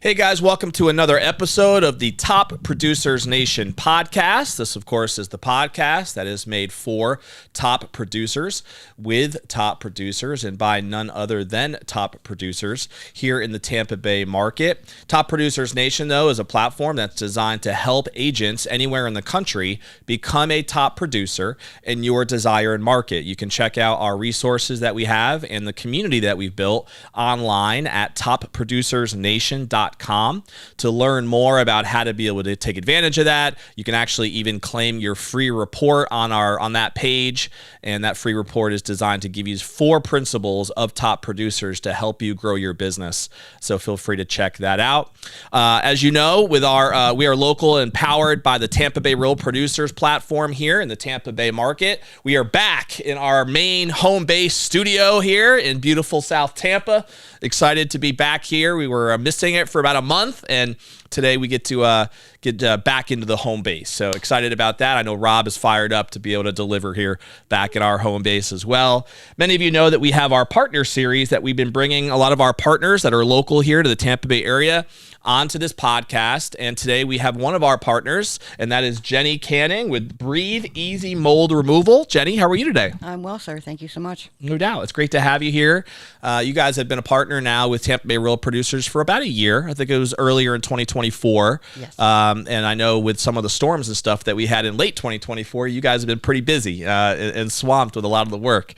Hey guys, welcome to another episode of the Top Producers Nation podcast. This, of course, is the podcast that is made for top producers, with top producers, and by none other than top producers here in the Tampa Bay market. Top Producers Nation, though, is a platform that's designed to help agents anywhere in the country become a top producer in your desired market. You can check out our resources that we have and the community that we've built online at topproducersnation.com to learn more about how to be able to take advantage of that. You can actually even claim your free report on that page, and that free report is designed to give you 4 principles of top producers to help you grow your business. So feel free to check that out. As you know, with our we are local and powered by the Tampa Bay Real Producers platform here in the Tampa Bay market. We are back in our main home base studio here in beautiful South Tampa. Excited to be back here. We were missing it for about a month, and today we get to get back into the home base. So excited about that. I know Rob is fired up to be able to deliver here back at our home base as well. Many of you know that we have our partner series that we've been bringing a lot of our partners that are local here to the Tampa Bay area onto this podcast. And today we have one of our partners, and that is Jenni Canning with Breathe Easy Mold Removal. Jenni, how are you today? I'm well, sir. Thank you so much. No doubt. It's great to have you here. You guys have been a partner now with Tampa Bay Real Producers for about a year. I think it was earlier in 2024. Yes. And I know with some of the storms and stuff that we had in late 2024, you guys have been pretty busy and swamped with a lot of the work.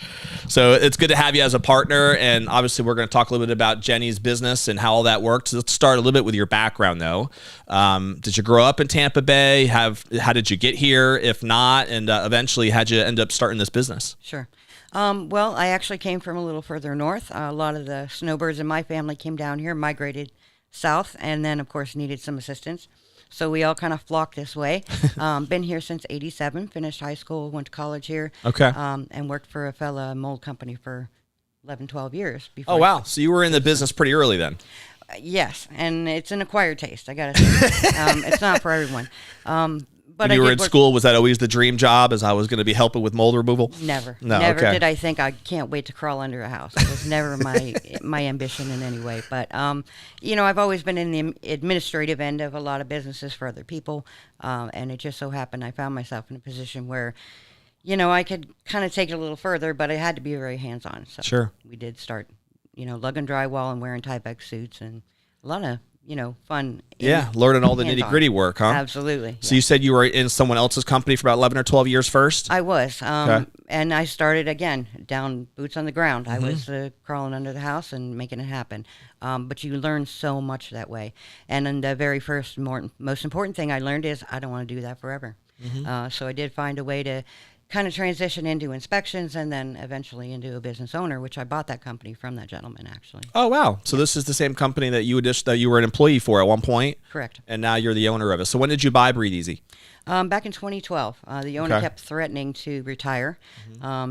So it's good to have you as a partner. And obviously, we're going to talk a little bit about Jenni's business and how all that worked. So let's start a little bit with your background, though. Did you grow up in Tampa Bay? How did you get here? If not, and eventually, how'd you end up starting this business? Sure. Well, I actually came from a little further north. A lot of the snowbirds in my family came down here, migrated south, and then, of course, needed some assistance. So we all kind of flocked this way. Been here since '87, finished high school, went to college here. Okay. And worked for a fella mold company for 11, 12 years. Oh, wow. So you were in the business pretty early then. Yes, and it's an acquired taste, I got to say. It's not for everyone. But when you were in school, was that always the dream job, as I was going to be helping with mold removal? Never. No, never okay. did I think I can't wait to crawl under a house. It was never my ambition in any way. But, I've always been in the administrative end of a lot of businesses for other people. And it just so happened I found myself in a position where, I could kind of take it a little further, but it had to be very hands-on. So Sure. we did start, lugging drywall and wearing Tyvek suits and a lot of, fun. Yeah, learning all the nitty-gritty work, huh? Absolutely. So you said you were in someone else's company for about 11 or 12 years first? I was. Okay. And I started, again, down boots on the ground. I was crawling under the house and making it happen. But you learn so much that way. And then the very first, most important thing I learned is I don't want to do that forever. So I did find a way to kind of transition into inspections and then eventually into a business owner, which I bought that company from that gentleman, actually. Oh, wow. So this is the same company that you were an employee for at one point? Correct. And now you're the owner of it. So when did you buy Breathe Easy? Back in 2012. The owner Okay. kept threatening to retire.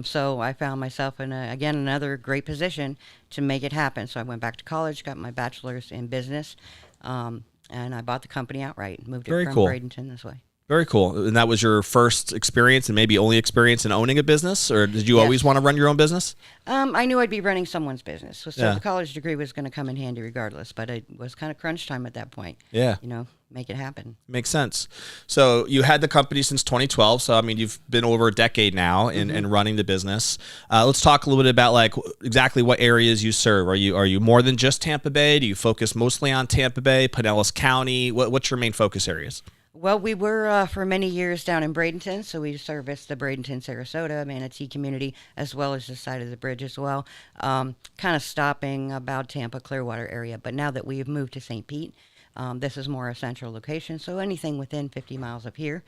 So I found myself in, another great position to make it happen. So I went back to college, got my bachelor's in business, and I bought the company outright, moved it Very from cool. Bradenton this way. Very cool. And that was your first experience and maybe only experience in owning a business? Or did you Yes. always want to run your own business? I knew I'd be running someone's business. So Yeah. the college degree was going to come in handy regardless, but it was kind of crunch time at that point. Yeah. Make it happen. Makes sense. So you had the company since 2012. So, I mean, you've been over a decade now in running the business. Let's talk a little bit about exactly what areas you serve. Are you more than just Tampa Bay? Do you focus mostly on Tampa Bay, Pinellas County? What's your main focus areas? Well, we were for many years down in Bradenton, so we serviced the Bradenton, Sarasota, Manatee community, as well as the side of the bridge as well, kind of stopping about Tampa, Clearwater area. But now that we've moved to St. Pete, this is more a central location, so anything within 50 miles of here.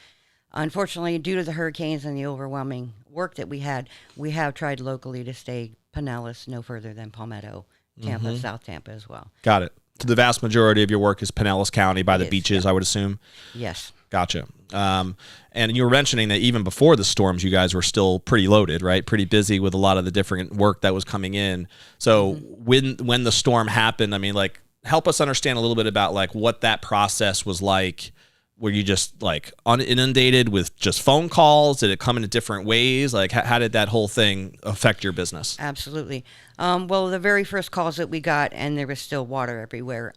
Unfortunately, due to the hurricanes and the overwhelming work that we have tried locally to stay Pinellas no further than Palmetto, Tampa, South Tampa as well. Got it. So the vast majority of your work is Pinellas County by the beaches, I would assume? Yes. Gotcha. And you were mentioning that even before the storms, you guys were still pretty loaded, right? Pretty busy with a lot of the different work that was coming in. So when the storm happened, I mean, help us understand a little bit about what that process was like were you just like inundated with just phone calls? Did it come in different ways? Like how did that whole thing affect your business? Absolutely. Well, the very first calls that we got, and there was still water everywhere,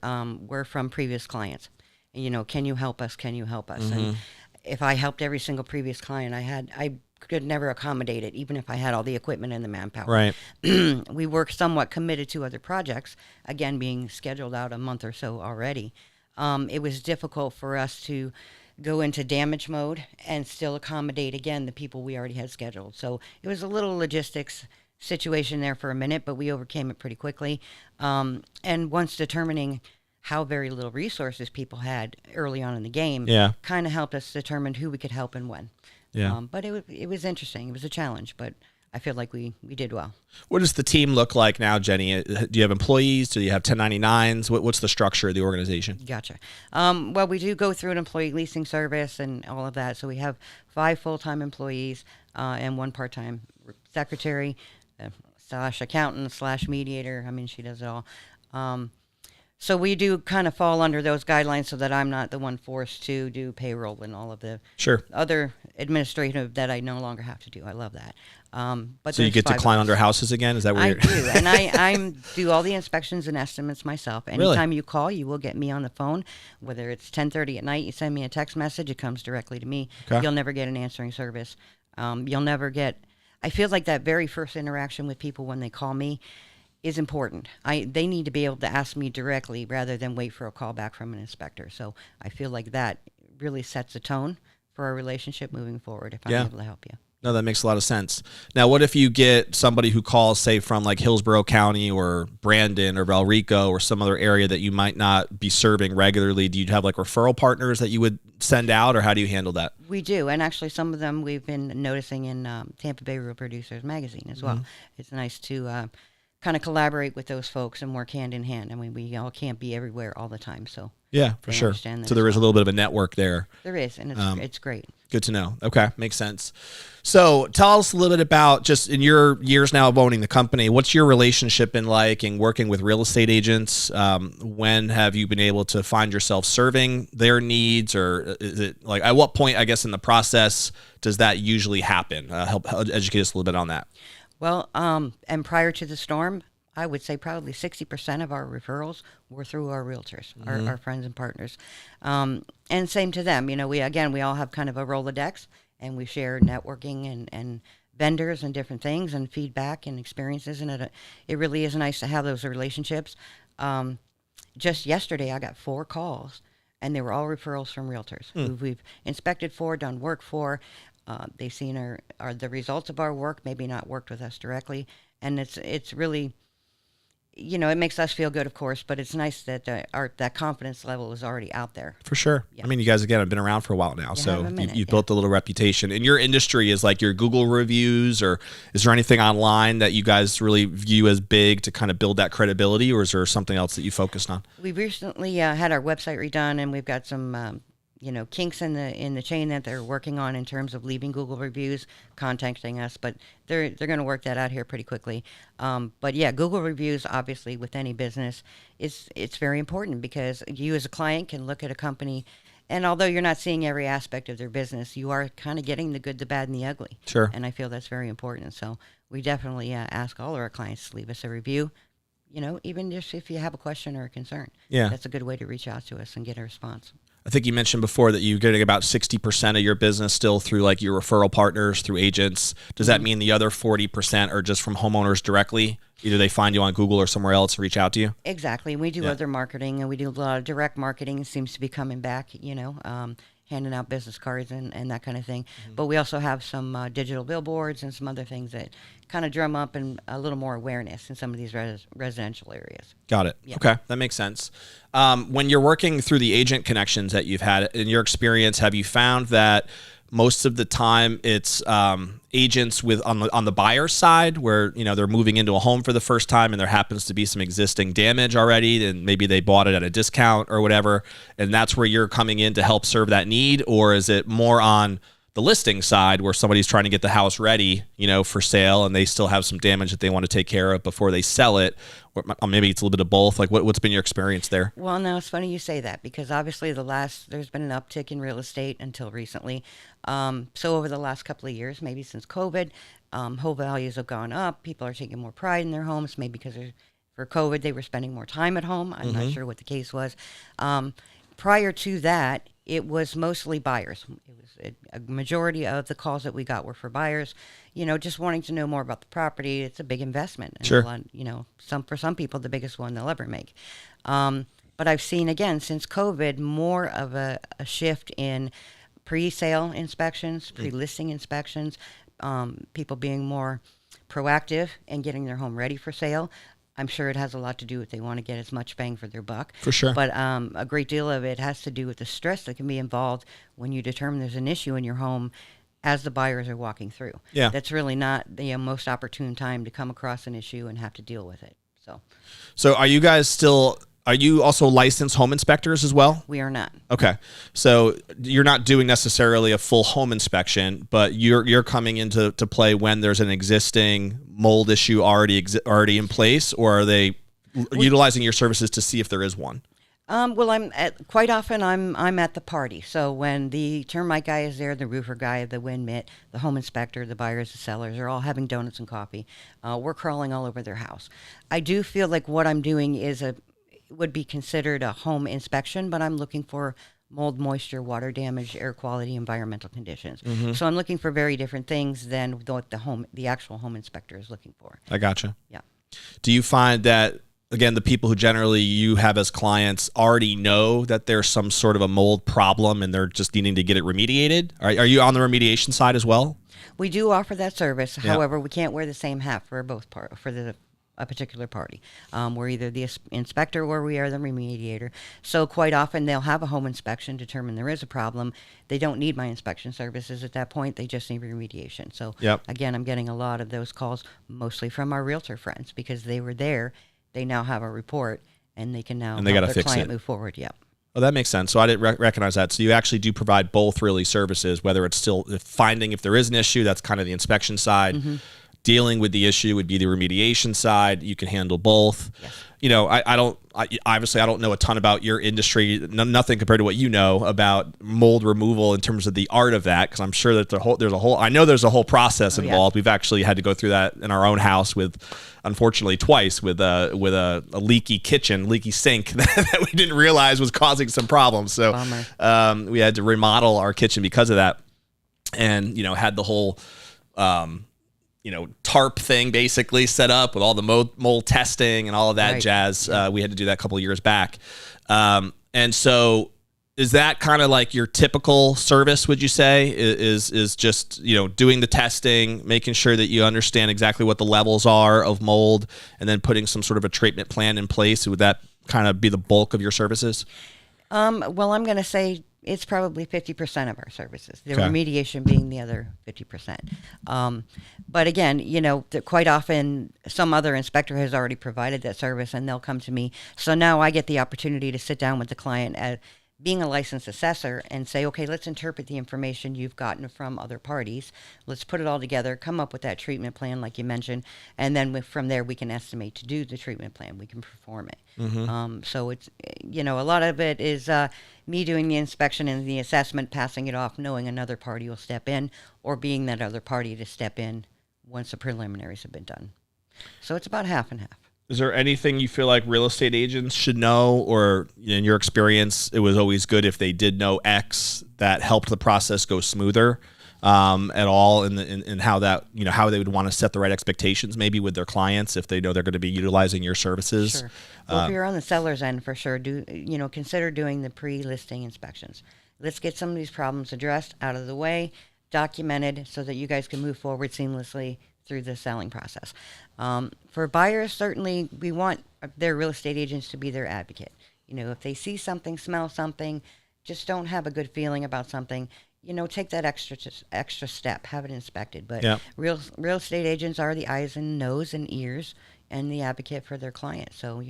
were from previous clients. You know, can you help us? Can you help us? And if I helped every single previous client I could never accommodate it, even if I had all the equipment and the manpower. Right. We were somewhat committed to other projects, again, being scheduled out a month or so already. It was difficult for us to go into damage mode and still accommodate, again, the people we already had scheduled. So it was a little logistics situation there for a minute, but we overcame it pretty quickly. And once determining how very little resources people had early on in the game, kind of helped us determine who we could help and when. Yeah. But it was interesting. It was a challenge, but I feel like we did well. What does the team look like now, Jenny? Do you have employees? Do you have 1099s? What's the structure of the organization? Gotcha. Well, we do go through an employee leasing service and all of that. So we have 5 full-time employees and 1 part-time secretary slash accountant slash mediator. I mean, she does it all. So we do kind of fall under those guidelines so that I'm not the one forced to do payroll and all of the other administrative that I no longer have to do. I love that. But so you get to climb under houses again? Is that weird? I do. And I do all the inspections and estimates myself. Anytime you call, you will get me on the phone. Whether it's 10:30 at night, you send me a text message, it comes directly to me. Okay. You'll never get an answering service. You'll never get... I feel like that very first interaction with people when they call me is important. They need to be able to ask me directly rather than wait for a call back from an inspector. So I feel like that really sets a tone for our relationship moving forward if I'm able to help you. No, that makes a lot of sense. Now, what if you get somebody who calls, say, from like Hillsborough County or Brandon or Valrico or some other area that you might not be serving regularly? Do you have like referral partners that you would send out, or how do you handle that? We do, and actually some of them we've been noticing in Tampa Bay Real Producers magazine as well. It's nice to kind of collaborate with those folks and work hand in hand. I mean, we all can't be everywhere all the time, so yeah, for sure. So there is a little bit of a network there. There is, and it's great. Good to know. Okay, makes sense. So tell us a little bit about, just in your years now of owning the company, what's your relationship been like in working with real estate agents? When have you been able to find yourself serving their needs, or is it like, at what point, I guess, in the process does that usually happen? Help educate us a little bit on that. Well, and prior to the storm, I would say probably 60% of our referrals were through our realtors, our friends and partners. And same to them. You know, we all have kind of a Rolodex, and we share networking and vendors and different things and feedback and experiences. And it really is nice to have those relationships. Just yesterday, I got 4 calls, and they were all referrals from realtors who we've inspected for, done work for. They've seen the results of our work, maybe not worked with us directly. And it's really... You know, it makes us feel good, of course, but it's nice that that confidence level is already out there. For sure. Yeah. I mean, you guys, again, have been around for a while now, so you've built a little reputation. In your industry, is like your Google reviews, or is there anything online that you guys really view as big to kind of build that credibility, or is there something else that you focused on? We recently had our website redone, and we've got some... kinks in the chain that they're working on in terms of leaving Google reviews, contacting us, but they're going to work that out here pretty quickly. But yeah, Google reviews, obviously, with any business, it's very important, because you as a client can look at a company, and although you're not seeing every aspect of their business, you are kind of getting the good, the bad, and the ugly. Sure. And I feel that's very important. So we definitely ask all of our clients to leave us a review. You know, even just if you have a question or a concern. Yeah. That's a good way to reach out to us and get a response. I think you mentioned before that you're getting about 60% of your business still through like your referral partners, through agents. Does that mean the other 40% are just from homeowners directly? Either they find you on Google or somewhere else and reach out to you? Exactly. We do other marketing, and we do a lot of direct marketing. It seems to be coming back, handing out business cards and that kind of thing. But we also have some digital billboards and some other things that kind of drum up and a little more awareness in some of these residential areas. Got it. Yeah. Okay, that makes sense. When you're working through the agent connections that you've had, in your experience, have you found that most of the time it's agents on the buyer side, where they're moving into a home for the first time and there happens to be some existing damage already, and maybe they bought it at a discount or whatever, and that's where you're coming in to help serve that need? Or is it more on the listing side where somebody's trying to get the house ready, for sale, and they still have some damage that they want to take care of before they sell it. Or maybe it's a little bit of both. Like what's been your experience there? Well, now it's funny you say that because obviously there's been an uptick in real estate until recently. So over the last couple of years, maybe since COVID, home values have gone up. People are taking more pride in their homes, maybe because for COVID they were spending more time at home. I'm not sure what the case was. Prior to that, it was mostly buyers. It was a majority of the calls that we got were for buyers, just wanting to know more about the property. It's a big investment. And sure. For some people, the biggest one they'll ever make. But I've seen, again, since COVID, more of a shift in pre-sale inspections, pre-listing inspections, people being more proactive and getting their home ready for sale. I'm sure it has a lot to do with they want to get as much bang for their buck. For sure. But a great deal of it has to do with the stress that can be involved when you determine there's an issue in your home as the buyers are walking through. Yeah. That's really not the most opportune time to come across an issue and have to deal with it. So are you also licensed home inspectors as well? We are not. Okay. So you're not doing necessarily a full home inspection, but you're coming into play when there's an existing mold issue already in place, or are they utilizing your services to see if there is one? Well, quite often I'm at the party. So when the termite guy is there, the roofer guy, the wind mitt, the home inspector, the buyers, the sellers are all having donuts and coffee. We're crawling all over their house. I do feel like what I'm doing would be considered a home inspection, but I'm looking for mold, moisture, water damage, air quality, environmental conditions. So I'm looking for very different things than what the actual home inspector is looking for. I gotcha. Yeah. Do you find that, again, the people who generally you have as clients already know that there's some sort of a mold problem and they're just needing to get it remediated? Are you on the remediation side as well? We do offer that service. Yeah. However, we can't wear the same hat for a particular party. We're either the inspector or we are the remediator. So quite often they'll have a home inspection, determine there is a problem. They don't need my inspection services at that point. They just need remediation. So Again, I'm getting a lot of those calls, mostly from our realtor friends, because they were there. They now have a report, and they can now help their client move forward. Yep. Oh, that makes sense. So I didn't recognize that. So you actually do provide both really services, whether it's still finding if there is an issue, that's kind of the inspection side. Dealing with the issue would be the remediation side. You can handle both. Yes. Obviously I don't know a ton about your industry, nothing compared to what you know about mold removal in terms of the art of that, because I'm sure that there's a whole process involved. We've actually had to go through that in our own house unfortunately twice with a leaky sink that we didn't realize was causing some problems. So we had to remodel our kitchen because of that, and had the whole tarp thing basically set up with all the mold testing and all of that jazz. We had to do that a couple of years back. And so is that kind of like your typical service, would you say, is just, doing the testing, making sure that you understand exactly what the levels are of mold, and then putting some sort of a treatment plan in place? Would that kind of be the bulk of your services? Well, I'm going to say it's probably 50% of our services, the remediation being the other 50%. But again, quite often some other inspector has already provided that service and they'll come to me. So now I get the opportunity to sit down with the client being a licensed assessor and say, okay, let's interpret the information you've gotten from other parties. Let's put it all together, come up with that treatment plan like you mentioned, and then from there we can estimate to do the treatment plan. We can perform it. So it's, a lot of it is me doing the inspection and the assessment, passing it off, knowing another party will step in, or being that other party to step in once the preliminaries have been done. So it's about half and half. Is there anything you feel like real estate agents should know, or in your experience, it was always good if they did know X that helped the process go smoother at all, in how that, how they would want to set the right expectations maybe with their clients if they know they're going to be utilizing your services? Sure. Well, if you're on the seller's end, for sure, consider doing the pre-listing inspections. Let's get some of these problems addressed, out of the way, documented, so that you guys can move forward seamlessly through the selling process. For buyers, certainly we want their real estate agents to be their advocate. If they see something, smell something, just don't have a good feeling about something, take that extra step, have it inspected. But real estate agents are the eyes and nose and ears and the advocate for their client. So,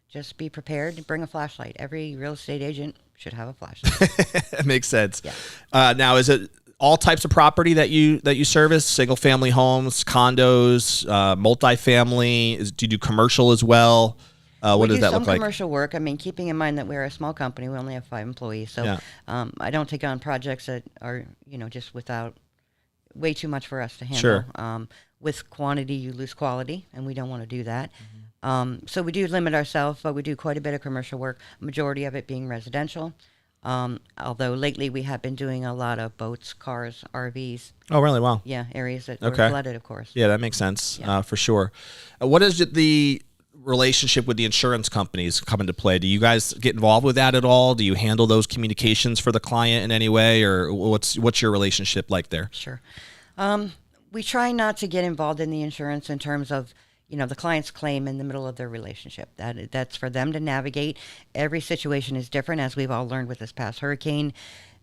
just be prepared to bring a flashlight. Every real estate agent should have a flashlight. That makes sense. Yeah. Now, is it all types of property that you service? Single family homes, condos, multifamily? Do you do commercial as well? What does that look like? We do some commercial work. I mean, keeping in mind that we're a small company, we only have 5 employees, so I don't take on projects that are just without way too much for us to handle. Sure. With quantity, you lose quality, and we don't want to do that. So we do limit ourselves, but we do quite a bit of commercial work. Majority of it being residential. Although lately we have been doing a lot of boats, cars, RVs. Oh, really? Wow. Yeah, areas that were flooded, of course. Yeah, that makes sense for sure. What is the relationship with the insurance companies come into play? Do you guys get involved with that at all? Do you handle those communications for the client in any way, or what's your relationship like there? Sure. We try not to get involved in the insurance in terms of the client's claim in the middle of their relationship. That's for them to navigate. Every situation is different, as we've all learned with this past hurricane.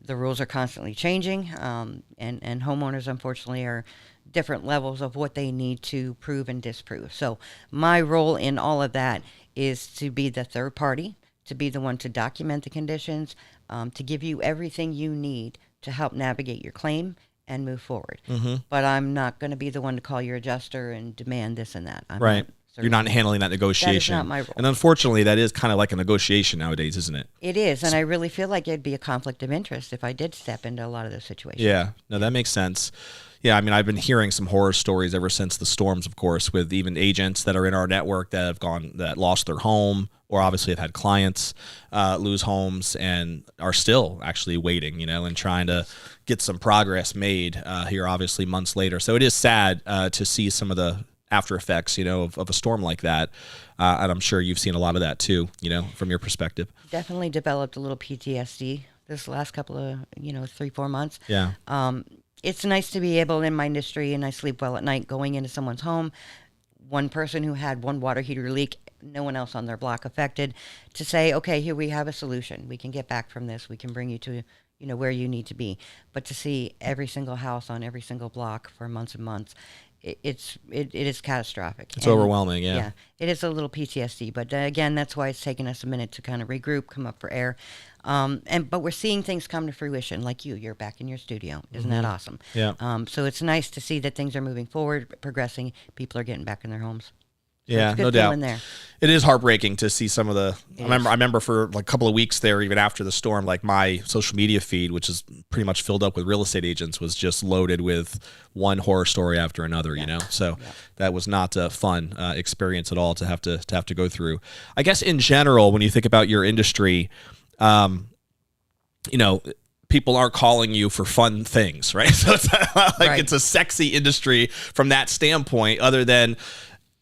The rules are constantly changing, and homeowners, unfortunately, are different levels of what they need to prove and disprove. So my role in all of that is to be the third party, to be the one to document the conditions, to give you everything you need to help navigate your claim and move forward. But I'm not going to be the one to call your adjuster and demand this and that. Right. You're not handling that negotiation. That is not my role. And unfortunately, that is kind of like a negotiation nowadays, isn't it? It is, and I really feel like it'd be a conflict of interest if I did step into a lot of those situations. Yeah, no, that makes sense. Yeah, I mean, I've been hearing some horror stories ever since the storms, of course, with even agents that are in our network that lost their home, or obviously have had clients lose homes and are still actually waiting, and trying to get some progress made here, obviously months later. So it is sad to see some of the after effects, of a storm like that. And I'm sure you've seen a lot of that too, from your perspective. Definitely developed a little PTSD this last couple of, 3-4 months. Yeah. It's nice to be able in my industry, and I sleep well at night, going into someone's home, one person who had one water heater leak, no one else on their block affected, to say, okay, here we have a solution. We can get back from this. We can bring you to, where you need to be. But to see every single house on every single block for months and months, it is catastrophic. It's overwhelming, yeah. Yeah, it is a little PTSD, but again, that's why it's taken us a minute to kind of regroup, come up for air, but we're seeing things come to fruition. Like you're back in your studio. Isn't that awesome? Yeah. So it's nice to see that things are moving forward, progressing. People are getting back in their homes. Yeah, no doubt. There. It is heartbreaking to see some of the. I remember for like a couple of weeks there, even after the storm, like my social media feed, which is pretty much filled up with real estate agents, was just loaded with one horror story after another. So that was not a fun experience at all to have to go through. I guess in general, when you think about your industry, people aren't calling you for fun things, right? So it's not like it's a sexy industry from that standpoint, other than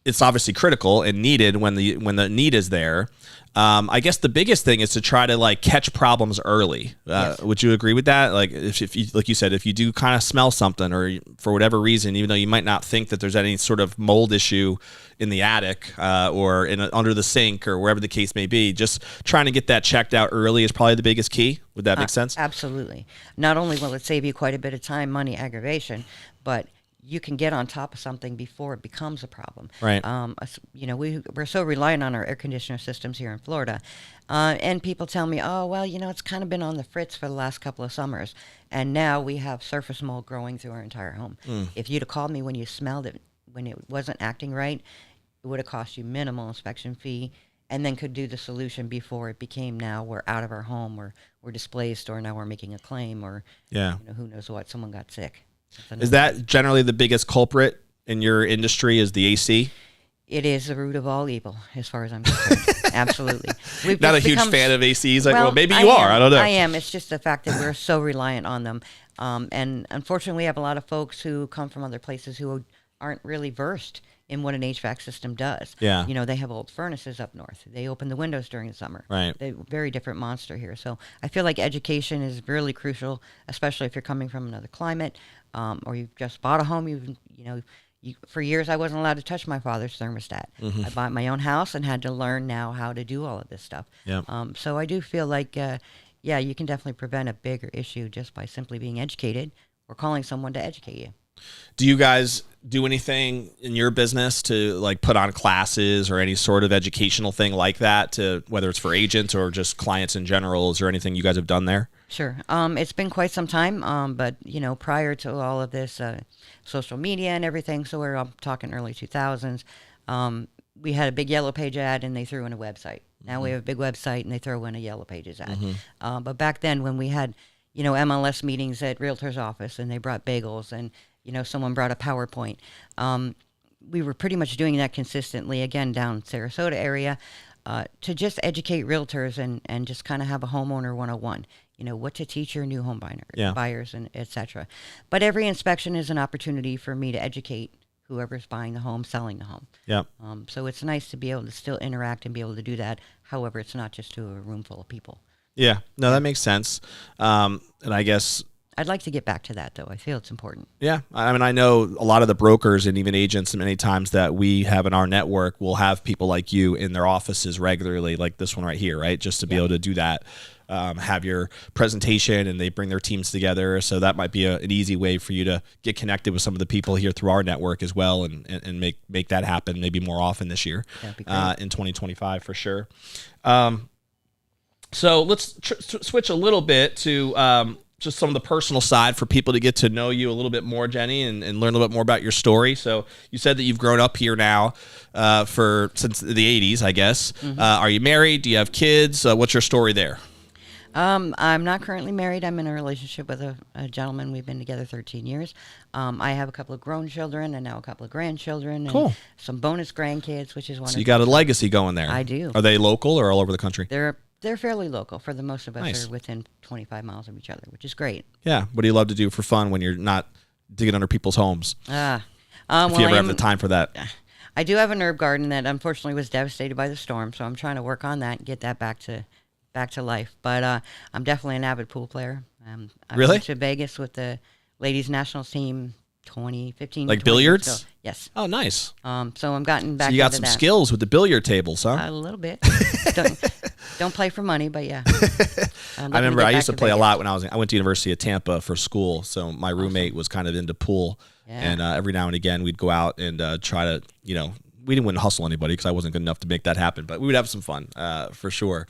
it's obviously critical and needed when the need is there. I guess the biggest thing is to try to catch problems early. Would you agree with that? Like if you, like you said, if you do kind of smell something, or for whatever reason, even though you might not think that there's any sort of mold issue in the attic or under the sink or wherever the case may be, just trying to get that checked out early is probably the biggest key. Would that make sense? Absolutely. Not only will it save you quite a bit of time, money, aggravation, but you can get on top of something before it becomes a problem. Right. We're so reliant on our air conditioner systems here in Florida. And people tell me, oh, well, it's kind of been on the fritz for the last couple of summers. And now we have surface mold growing through our entire home. If you'd have called me when you smelled it, when it wasn't acting right, it would have cost you minimal inspection fee, and then could do the solution before it became now we're out of our home, or we're displaced, or now we're making a claim, or who knows what, someone got sick. Is that generally the biggest culprit in your industry, is the AC? It is the root of all evil, as far as I'm concerned. Absolutely. We've not a huge fan of ACs. Well, maybe you are. I don't know. I am. It's just the fact that we're so reliant on them. And unfortunately, we have a lot of folks who come from other places who aren't really versed in what an HVAC system does. Yeah. They have old furnaces up north. They open the windows during the summer. Right. They're a very different monster here. So I feel like education is really crucial, especially if you're coming from another climate, or you've just bought a home. For years, I wasn't allowed to touch my father's thermostat. I bought my own house and had to learn now how to do all of this stuff. Yeah. So I do feel like, you can definitely prevent a bigger issue just by simply being educated or calling someone to educate you. Do you guys do anything in your business to put on classes or any sort of educational thing like that, to whether it's for agents or just clients in general? Is there anything you guys have done there? Sure. It's been quite some time, but prior to all of this, social media and everything, so we're talking early 2000s. We had a big Yellow Page ad, and they threw in a website. Now we have a big website, and they throw in a Yellow Pages ad. But back then, when we had, MLS meetings at Realtor's office, and they brought bagels, and someone brought a PowerPoint, we were pretty much doing that consistently. Again, down Sarasota area. To just educate realtors and just kind of have a homeowner 101, what to teach your new home buyers and et cetera. But every inspection is an opportunity for me to educate whoever's buying the home, selling the home. Yeah. So it's nice to be able to still interact and be able to do that. However, it's not just to a room full of people. Yeah. No, that makes sense. And I guess I'd like to get back to that, though. I feel it's important. Yeah. I mean, I know a lot of the brokers and even agents many times that we have in our network will have people like you in their offices regularly, like this one right here, right? Just to be able to do that, have your presentation, and they bring their teams together. So that might be an easy way for you to get connected with some of the people here through our network as well, and make that happen maybe more often this year in 2025 for sure. So let's switch a little bit to just some of the personal side for people to get to know you a little bit more, Jenni, and learn a little bit more about your story. So you said that you've grown up here now since the 80s, I guess. Are you married? Do you have kids? What's your story there? I'm not currently married. I'm in a relationship with a gentleman. We've been together 13 years. I have a couple of grown children and now a couple of grandchildren and some bonus grandkids, which is wonderful. So you got a legacy going there. I do. Are they local or all over the country? They're fairly local. For the most of us, Nice. are within 25 miles of each other, which is great. Yeah. What do you love to do for fun when you're not digging under people's homes? If you ever have the time for that. I do have an herb garden that unfortunately was devastated by the storm, so I'm trying to work on that and get that back to life. But I'm definitely an avid pool player. I Really? went to Vegas with the ladies nationals team 2015. Like billiards? So, yes. Oh, nice. So I'm gotten back. So you got into some that. skills with the billiard tables, huh? A little bit. don't play for money, but yeah. I remember I used to play a lot when I went to University of Tampa for school. So my roommate was kind of into pool, and every now and again we'd go out and try to, we didn't hustle anybody because I wasn't good enough to make that happen, but we would have some fun for sure.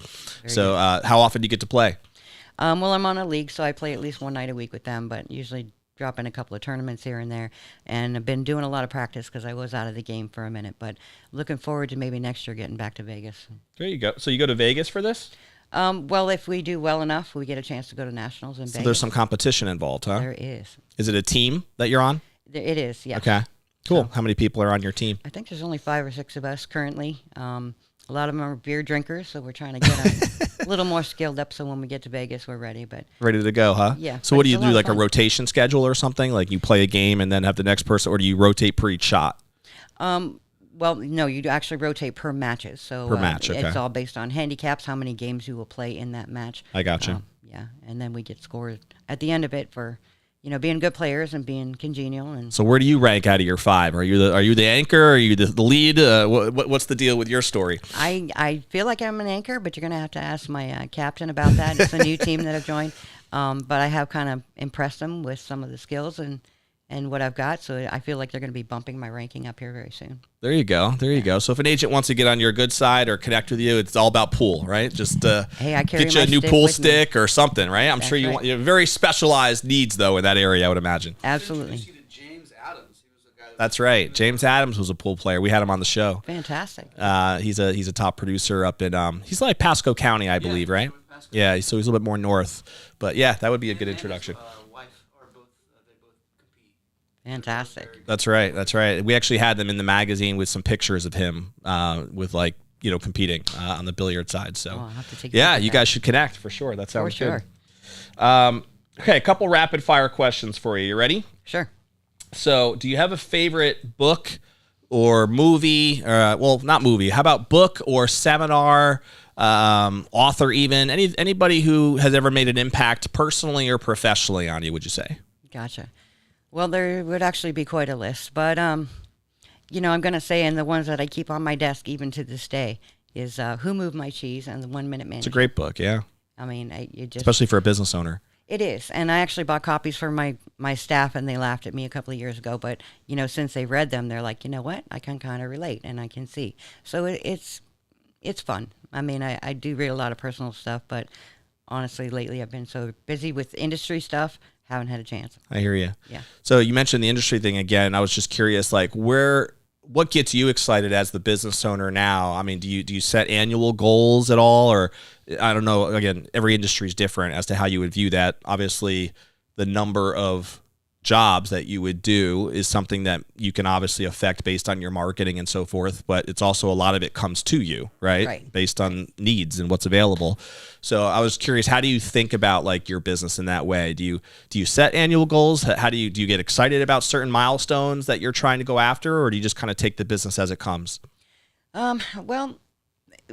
So how often do you get to play? Well, I'm on a league, so I play at least one night a week with them, but usually drop in a couple of tournaments here and there. And I've been doing a lot of practice because I was out of the game for a minute, but looking forward to maybe next year getting back to Vegas. There you go. So you go to Vegas for this? Well, if we do well enough, we get a chance to go to nationals in Vegas. So there's some competition involved, huh? There is. Is it a team that you're on? It is, yeah. Okay. Cool. How many people are on your team? I think there's only 5 or 6 of us currently. A lot of them are beer drinkers, so we're trying to get them a little more skilled up so when we get to Vegas, we're ready. But ready to go, huh? Yeah. So what do you do, like a rotation schedule or something? Like you play a game and then have the next person, or do you rotate per each shot? Well, no, you actually rotate per matches. So per match, okay. It's all based on handicaps, how many games you will play in that match. I gotcha. Yeah, and then we get scores at the end of it for being good players and being congenial. And so where do you rank out of your 5? Are you the anchor? Are you the lead? What's the deal with your story? I feel like I'm an anchor, but you're going to have to ask my captain about that. It's a new team that I've joined. But I have kind of impressed them with some of the skills and what I've got. So I feel like they're going to be bumping my ranking up here very soon. There you go. There you go. So if an agent wants to get on your good side or connect with you, it's all about pool, right? Just hey, I carry get you a new pool stick or something, right? I'm sure you right. want very specialized needs, though, in that area, I would imagine. Absolutely. James Adams. He was a guy That's right. James Adams was a pool player. We had him on the show. Fantastic. He's a top producer up in he's like Pasco County, I believe, right? Yeah, so he's a little bit more north. But yeah, that would be a good introduction. Fantastic. That's right. That's right. We actually had them in the magazine with some pictures of him with competing on the billiard side. So I'll have to take yeah, you guys should connect for sure. That sounds sure. good. Okay, a couple rapid fire questions for you. You ready? Sure. So, do you have a favorite book or movie? Well, not movie. How about book or seminar, author even? Anybody who has ever made an impact personally or professionally on you, would you say? Gotcha. Well, there would actually be quite a list, but I'm going to say, and the ones that I keep on my desk even to this day is Who Moved My Cheese and the 1 Minute Man. It's a great book, yeah. I mean, especially for a business owner. It is, and I actually bought copies for my staff, and they laughed at me a couple of years ago. But since they read them, they're like, you know what? I can kind of relate, and I can see. So it's fun. I mean, I do read a lot of personal stuff, but honestly, lately I've been so busy with industry stuff, haven't had a chance. I hear you. Yeah. So you mentioned the industry thing again. I was just curious, like what gets you excited as the business owner now? I mean, do you set annual goals at all, or I don't know. Again, every industry is different as to how you would view that. Obviously, the number of jobs that you would do is something that you can obviously affect based on your marketing and so forth, but it's also a lot of it comes to you, right? Based on needs and what's available. So I was curious, how do you think about like your business in that way? Do you set annual goals? How do you get excited about certain milestones that you're trying to go after, or do you just kind of take the business as it comes? Well,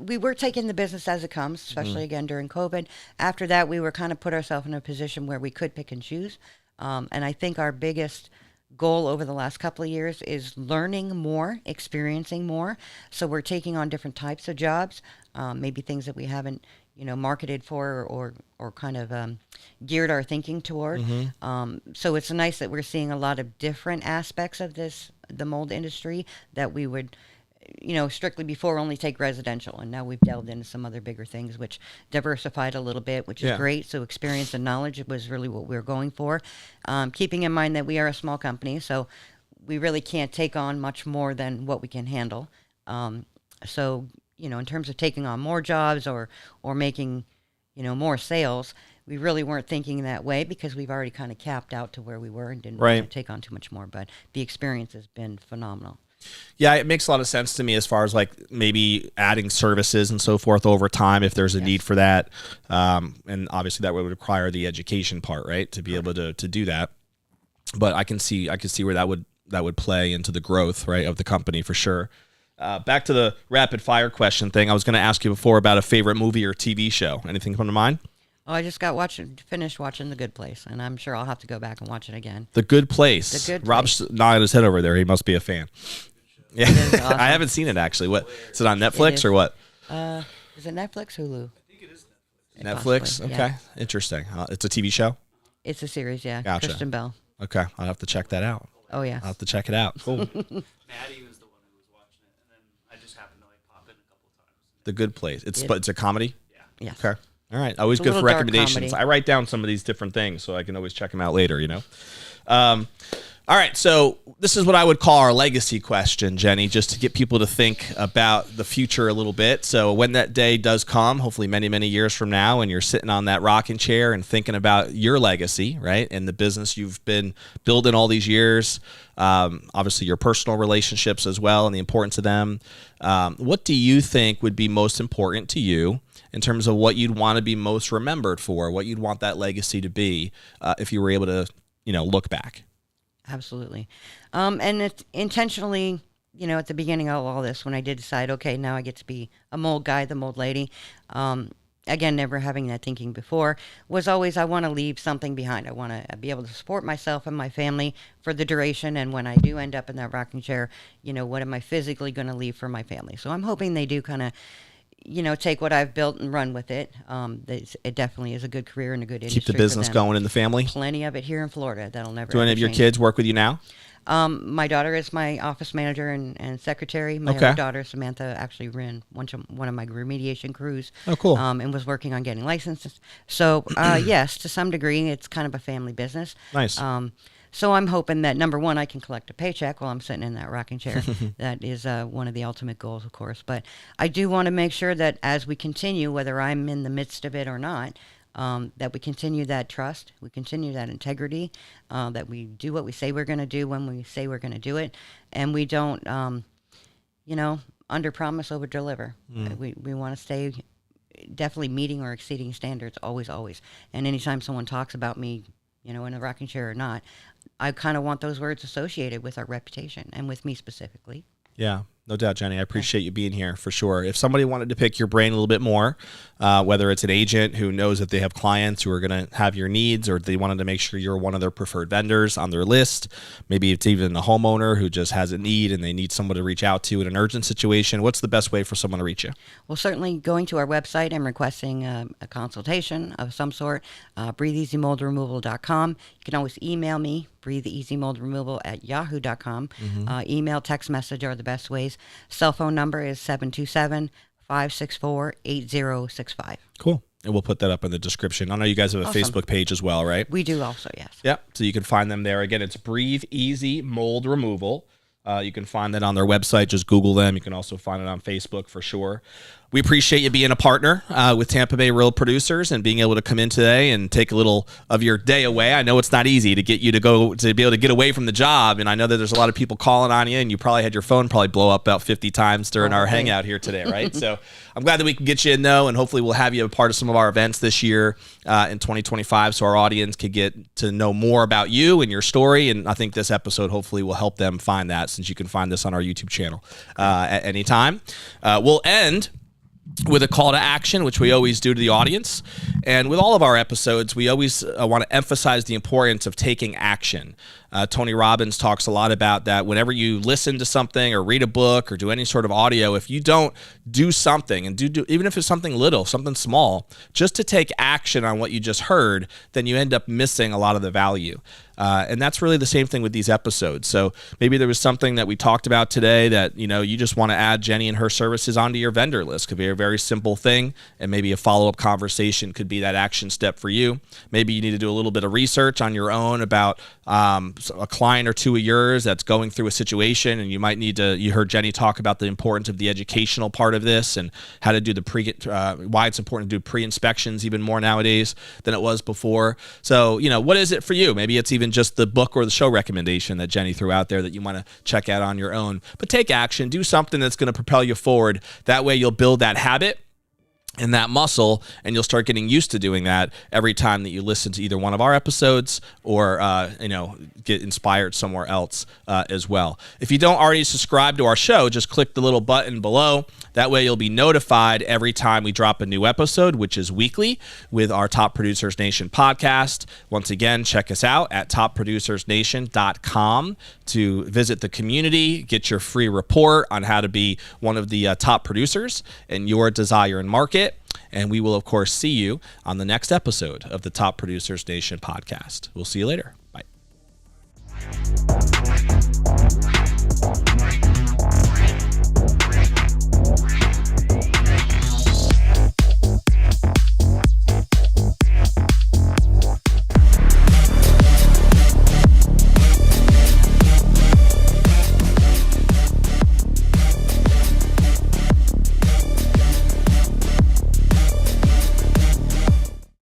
we were taking the business as it comes, especially again during COVID. After that, we were kind of put ourselves in a position where we could pick and choose. And I think our biggest goal over the last couple of years is learning more, experiencing more. So we're taking on different types of jobs, maybe things that we haven't, marketed for or kind of geared our thinking toward. So it's nice that we're seeing a lot of different aspects of the mold industry that we would strictly before only take residential, and now we've delved into some other bigger things, which diversified a little bit, which is great. So experience and knowledge was really what we were going for. Keeping in mind that we are a small company, so we really can't take on much more than what we can handle. So, in terms of taking on more jobs or making, more sales, we really weren't thinking that way because we've already kind of capped out to where we were and didn't want to take on too much more. But the experience has been phenomenal. Yeah, it makes a lot of sense to me as far as like maybe adding services and so forth over time if there's a need for that. And obviously that would require the education part, right? To be able to do that. But I can see where that would play into the growth, right, of the company for sure. Back to the rapid fire question thing. I was going to ask you before about a favorite movie or TV show. Anything come to mind? Oh, I just finished watching The Good Place, and I'm sure I'll have to go back and watch it again. The Good Place. The Good Place. Rob's nodding his head over there. He must be a fan. Yeah, awesome. I haven't seen it actually. What is it on Netflix or what? Is it Netflix, Hulu? I think it is Netflix. Possibly, Okay, yeah. Interesting. It's a TV show. It's a series, yeah. Gotcha. Kristen Bell. Okay, I'll have to check that out. Oh yeah. I'll have to check it out. Cool. Maddie was the one who was watching it, and then I just happened to pop in a couple times. The Good Place. It's a comedy. Yeah. Yes. Okay. All right. Always It's a good for little dark recommendations. comedy. I write down some of these different things so I can always check them out later, All right. So this is what I would call our legacy question, Jenni, just to get people to think about the future a little bit. So when that day does come, hopefully many, many years from now, and you're sitting on that rocking chair and thinking about your legacy, right, and the business you've been building all these years, obviously your personal relationships as well and the importance of them. What do you think would be most important to you in terms of what you'd want to be most remembered for, what you'd want that legacy to be if you were able to, look back? Absolutely. And it's intentionally, at the beginning of all this, when I did decide, okay, now I get to be a mold guy, the mold lady, again, never having that thinking before, was always I want to leave something behind. I want to be able to support myself and my family for the duration. And when I do end up in that rocking chair, what am I physically going to leave for my family? So I'm hoping they do kind of, take what I've built and run with it. It definitely is a good career and a good industry. Keep the business going in the family. Plenty of it here in Florida. That'll never. Do any of your kids work with you now? My daughter is my office manager and secretary. My other daughter, Samantha, actually ran one of my remediation crews. Oh, cool. And was working on getting licensed. So, yes, to some degree, it's kind of a family business. Nice. So I'm hoping that, number one, I can collect a paycheck while I'm sitting in that rocking chair. That is one of the ultimate goals, of course. But I do want to make sure that as we continue, whether I'm in the midst of it or not, that we continue that trust, we continue that integrity, that we do what we say we're going to do when we say we're going to do it, and we don't, under promise, over deliver. We want to stay definitely meeting or exceeding standards, always, always. And anytime someone talks about me, in a rocking chair or not, I kind of want those words associated with our reputation and with me specifically. Yeah, no doubt, Jenni. I appreciate you being here for sure. If somebody wanted to pick your brain a little bit more, whether it's an agent who knows that they have clients who are going to have your needs, or they wanted to make sure you're one of their preferred vendors on their list, maybe it's even a homeowner who just has a need and they need someone to reach out to in an urgent situation, what's the best way for someone to reach you? Well, certainly going to our website and requesting a consultation of some sort, breatheeasymoldremoval.com. You can always email me, breatheeasymoldremoval@yahoo.com. Email, text message are the best ways. Cell phone number is 727-564-8065. Cool. And we'll put that up in the description. I know you guys have a Awesome. Facebook page as well, right? We do also, yes. Yep. So you can find them there. Again, it's Breathe Easy Mold Removal. You can find that on their website. Just Google them. You can also find it on Facebook for sure. We appreciate you being a partner with Tampa Bay Real Producers and being able to come in today and take a little of your day away. I know it's not easy to get you to be able to get away from the job, and I know that there's a lot of people calling on you, and you probably had your phone probably blow up about 50 times during our hangout here today, right? So I'm glad that we can get you in, though, and hopefully we'll have you a part of some of our events this year in 2025 so our audience could get to know more about you and your story, and I think this episode hopefully will help them find that, since you can find this on our YouTube channel at any time. We'll end with a call to action, which we always do to the audience. And with all of our episodes, we always want to emphasize the importance of taking action. Tony Robbins talks a lot about that. Whenever you listen to something or read a book or do any sort of audio, if you don't do something, and do even if it's something little, something small, just to take action on what you just heard, then you end up missing a lot of the value. And that's really the same thing with these episodes. So maybe there was something that we talked about today that, you just want to add Jenni and her services onto your vendor list. Could be a very simple thing, and maybe a follow-up conversation could be that action step for you. Maybe you need to do a little bit of research on your own about a client or two of yours that's going through a situation, and you might need to, you heard Jenni talk about the importance of the educational part of this and how to do why it's important to do pre-inspections even more nowadays than it was before. So, what is it for you? Maybe it's even just the book or the show recommendation that Jenni threw out there that you want to check out on your own. But take action, do something that's going to propel you forward. That way you'll build that habit and that muscle, and you'll start getting used to doing that every time that you listen to either one of our episodes or get inspired somewhere else as well. If you don't already subscribe to our show, just click the little button below. That way you'll be notified every time we drop a new episode, which is weekly, with our Top Producers Nation podcast. Once again, check us out at topproducersnation.com to visit the community, get your free report on how to be one of the top producers in your desire and market. And we will, of course, see you on the next episode of the Top Producers Nation podcast. We'll see you later. Bye.